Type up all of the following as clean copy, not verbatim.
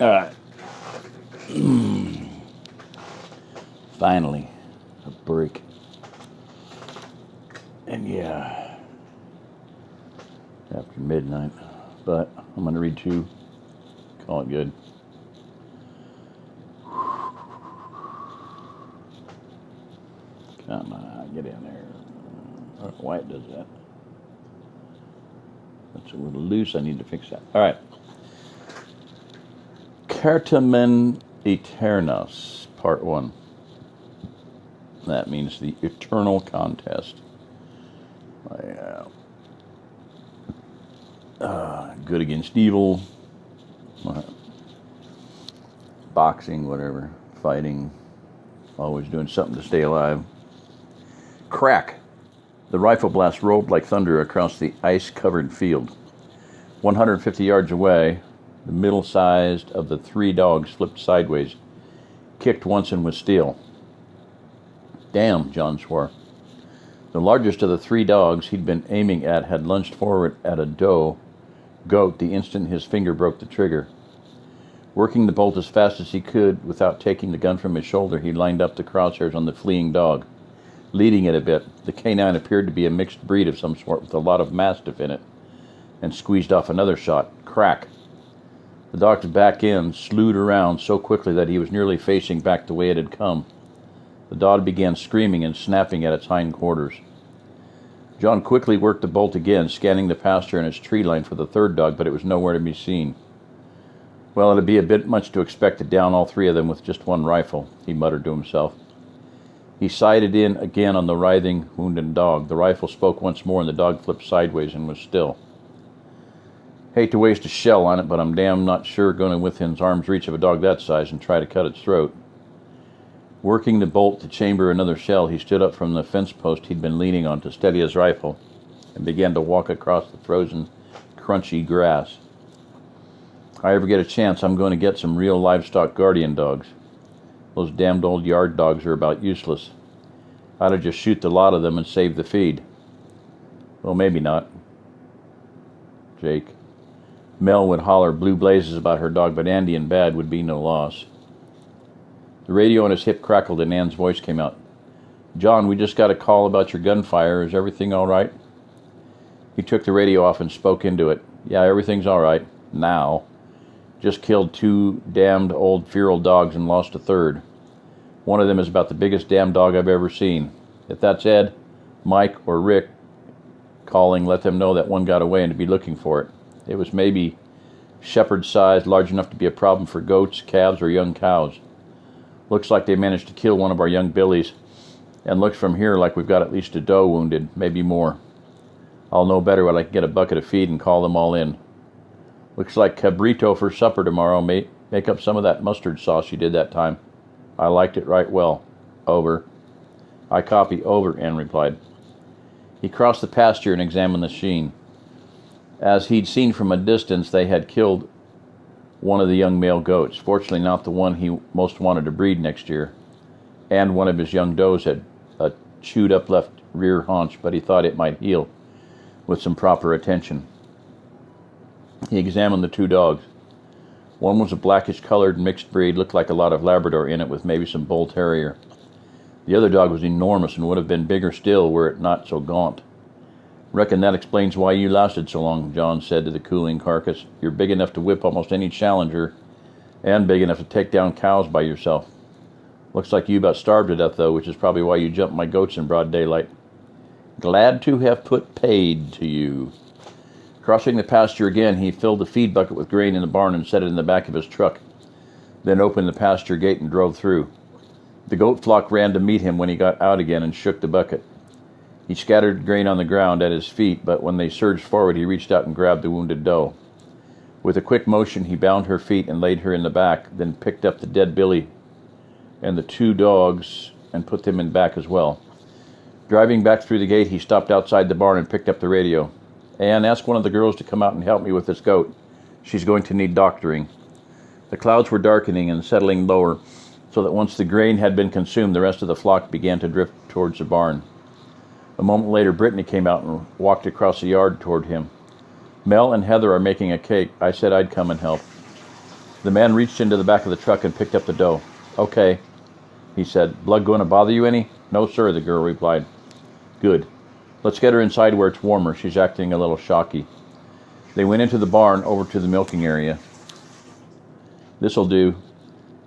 Alright. Finally, a break. And yeah, after midnight. But I'm going to read 2. Call it good. Come on, get in there. I don't know why it does that. That's a little loose. I need to fix that. All right. Certamen Eternus, Part 1. That means the eternal contest. Good against evil. Boxing, whatever. Fighting. Always doing something to stay alive. Crack! The rifle blast rolled like thunder across the ice-covered field. 150 yards away, the middle-sized of the 3 dogs flipped sideways, kicked once and was still. Damn, John swore. The largest of the 3 dogs he'd been aiming at had lunged forward at a goat the instant his finger broke the trigger. Working the bolt as fast as he could without taking the gun from his shoulder, he lined up the crosshairs on the fleeing dog. Leading it a bit, the canine appeared to be a mixed breed of some sort with a lot of mastiff in it, and squeezed off another shot. Crack! The dog's back end slewed around so quickly that he was nearly facing back the way it had come. The dog began screaming and snapping at its hindquarters. John quickly worked the bolt again, scanning the pasture and its tree line for the 3rd dog, but it was nowhere to be seen. Well, it'd be a bit much to expect to down all 3 of them with just 1 rifle, he muttered to himself. He sighted in again on the writhing, wounded dog. The rifle spoke once more, and the dog flipped sideways and was still. Hate to waste a shell on it, but I'm damn not sure going within arm's reach of a dog that size and try to cut its throat. Working the bolt to chamber another shell, he stood up from the fence post he'd been leaning on to steady his rifle and began to walk across the frozen, crunchy grass. If I ever get a chance, I'm going to get some real livestock guardian dogs. Those damned old yard dogs are about useless. I'd have just shoot the lot of them and save the feed. Well, maybe not. Jake. Mel would holler blue blazes about her dog, but Andy and Bad would be no loss. The radio on his hip crackled and Ann's voice came out. John, we just got a call about your gunfire. Is everything all right? He took the radio off and spoke into it. Yeah, everything's all right. Now. Just killed 2 damned old feral dogs and lost a 3rd. One of them is about the biggest damn dog I've ever seen. If that's Ed, Mike, or Rick calling, let them know that one got away and to be looking for it. It was maybe shepherd-sized, large enough to be a problem for goats, calves, or young cows. Looks like they managed to kill one of our young billies, and looks from here like we've got at least a doe wounded, maybe more. I'll know better when I can get a bucket of feed and call them all in. Looks like cabrito for supper tomorrow, mate. Make up some of that mustard sauce you did that time. I liked it right well. Over. I copy. Over, Ann replied. He crossed the pasture and examined the scene. As he'd seen from a distance, they had killed one of the young male goats, fortunately not the one he most wanted to breed next year, and one of his young does had a chewed up left rear haunch, but he thought it might heal with some proper attention. He examined the 2 dogs. One was a blackish-colored mixed breed, looked like a lot of Labrador in it with maybe some bull terrier. The other dog was enormous and would have been bigger still were it not so gaunt. Reckon that explains why you lasted so long, John said to the cooling carcass. You're big enough to whip almost any challenger, and big enough to take down cows by yourself. Looks like you about starved to death, though, which is probably why you jumped my goats in broad daylight. Glad to have put paid to you. Crossing the pasture again, he filled the feed bucket with grain in the barn and set it in the back of his truck, then opened the pasture gate and drove through. The goat flock ran to meet him when he got out again and shook the bucket. He scattered grain on the ground at his feet, but when they surged forward, he reached out and grabbed the wounded doe. With a quick motion, he bound her feet and laid her in the back, then picked up the dead billy and the 2 dogs and put them in back as well. Driving back through the gate, he stopped outside the barn and picked up the radio. And ask one of the girls to come out and help me with this goat. She's going to need doctoring. The clouds were darkening and settling lower, so that once the grain had been consumed, the rest of the flock began to drift towards the barn. A moment later, Brittany came out and walked across the yard toward him. Mel and Heather are making a cake. I said I'd come and help. The man reached into the back of the truck and picked up the dough. Okay, he said. Blood going to bother you any? No, sir, the girl replied. Good. Let's get her inside where it's warmer. She's acting a little shocky. They went into the barn over to the milking area. This'll do.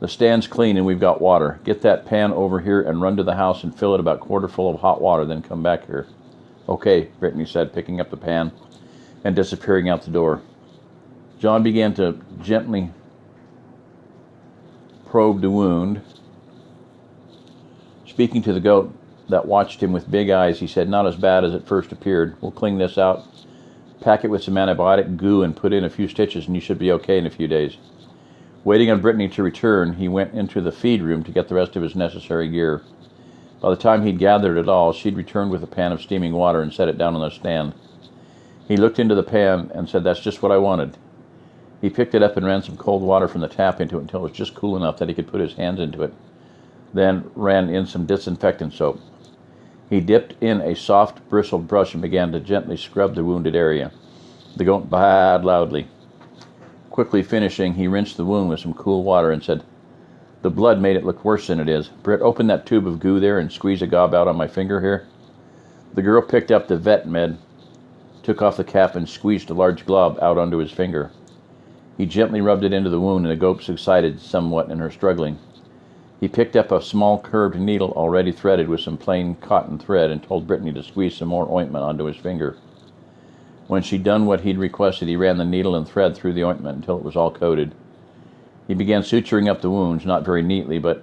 The stand's clean and we've got water. Get that pan over here and run to the house and fill it about a quarter full of hot water, then come back here. Okay, Brittany said, picking up the pan and disappearing out the door. John began to gently probe the wound. Speaking to the goat that watched him with big eyes, he said, not as bad as it first appeared. We'll clean this out, pack it with some antibiotic goo, and put in a few stitches, and you should be okay in a few days. Waiting on Brittany to return, he went into the feed room to get the rest of his necessary gear. By the time he'd gathered it all, she'd returned with a pan of steaming water and set it down on the stand. He looked into the pan and said, that's just what I wanted. He picked it up and ran some cold water from the tap into it until it was just cool enough that he could put his hands into it, then ran in some disinfectant soap. He dipped in a soft, bristled brush and began to gently scrub the wounded area. The goat baaed loudly. Quickly finishing, he rinsed the wound with some cool water and said, the blood made it look worse than it is. Britt, open that tube of goo there and squeeze a gob out on my finger here. The girl picked up the vet med, took off the cap, and squeezed a large glob out onto his finger. He gently rubbed it into the wound, and the goat subsided somewhat in her struggling. He picked up a small curved needle already threaded with some plain cotton thread and told Brittany to squeeze some more ointment onto his finger. When she'd done what he'd requested, he ran the needle and thread through the ointment until it was all coated. He began suturing up the wounds, not very neatly, but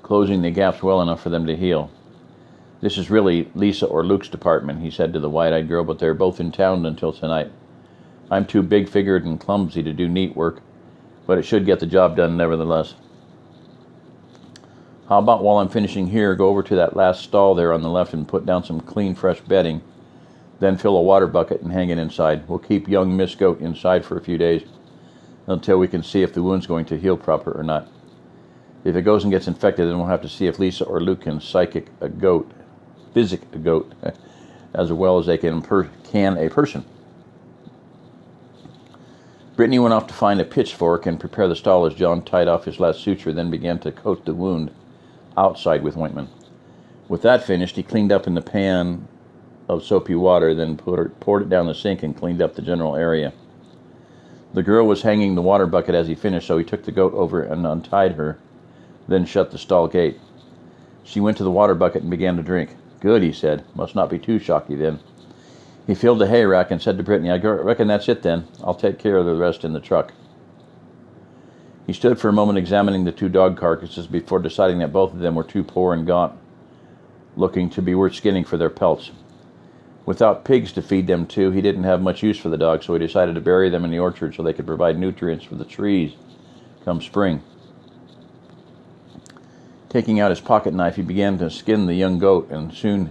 closing the gaps well enough for them to heal. This is really Lisa or Luke's department, he said to the wide-eyed girl, but they're both in town until tonight. I'm too big-figured and clumsy to do neat work, but it should get the job done nevertheless. How about while I'm finishing here, go over to that last stall there on the left and put down some clean, fresh bedding, then fill a water bucket and hang it inside. We'll keep young Miss Goat inside for a few days until we can see if the wound's going to heal proper or not. If it goes and gets infected, then we'll have to see if Lisa or Luke can physic a goat, as well as they can a person. Brittany went off to find a pitchfork and prepare the stall as John tied off his last suture, then began to coat the wound outside with ointment. With that finished, he cleaned up in the pan of soapy water, then poured it down the sink and cleaned up the general area. The girl was hanging the water bucket as he finished, so he took the goat over and untied her, then shut the stall gate. She went to the water bucket and began to drink. Good, he said. Must not be too shocky then. He filled the hay rack and said to Brittany, I reckon that's it then. I'll take care of the rest in the truck. He stood for a moment examining the two dog carcasses before deciding that both of them were too poor and gaunt, looking to be worth skinning for their pelts. Without pigs to feed them to, he didn't have much use for the dogs, so he decided to bury them in the orchard so they could provide nutrients for the trees come spring. Taking out his pocket knife, he began to skin the young goat and soon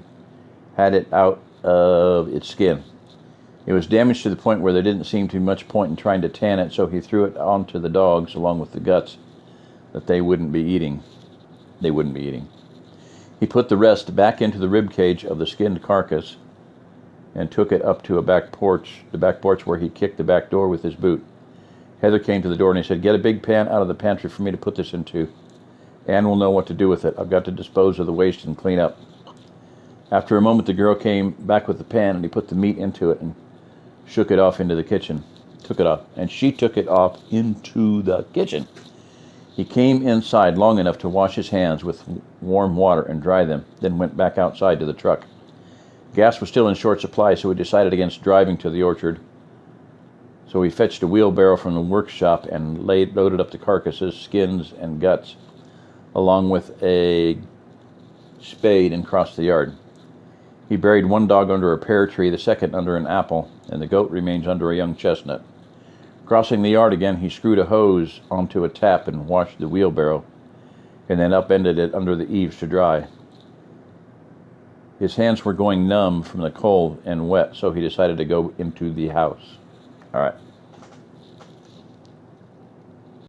had it out of its skin. It was damaged to the point where there didn't seem to be much point in trying to tan it, so he threw it onto the dogs along with the guts that they wouldn't be eating. He put the rest back into the rib cage of the skinned carcass and took it up to the back porch where he kicked the back door with his boot. Heather came to the door and he said, get a big pan out of the pantry for me to put this into. Anne will know what to do with it. I've got to dispose of the waste and clean up. After a moment, the girl came back with the pan and he put the meat into it and shook it off into the kitchen. She took it off into the kitchen. He came inside long enough to wash his hands with warm water and dry them, then went back outside to the truck. Gas was still in short supply, so he decided against driving to the orchard. So he fetched a wheelbarrow from the workshop and loaded up the carcasses, skins, and guts, along with a spade, and crossed the yard. He buried one dog under a pear tree, the second under an apple, and the goat remains under a young chestnut. Crossing the yard again, he screwed a hose onto a tap and washed the wheelbarrow, and then upended it under the eaves to dry. His hands were going numb from the cold and wet, so he decided to go into the house. All right.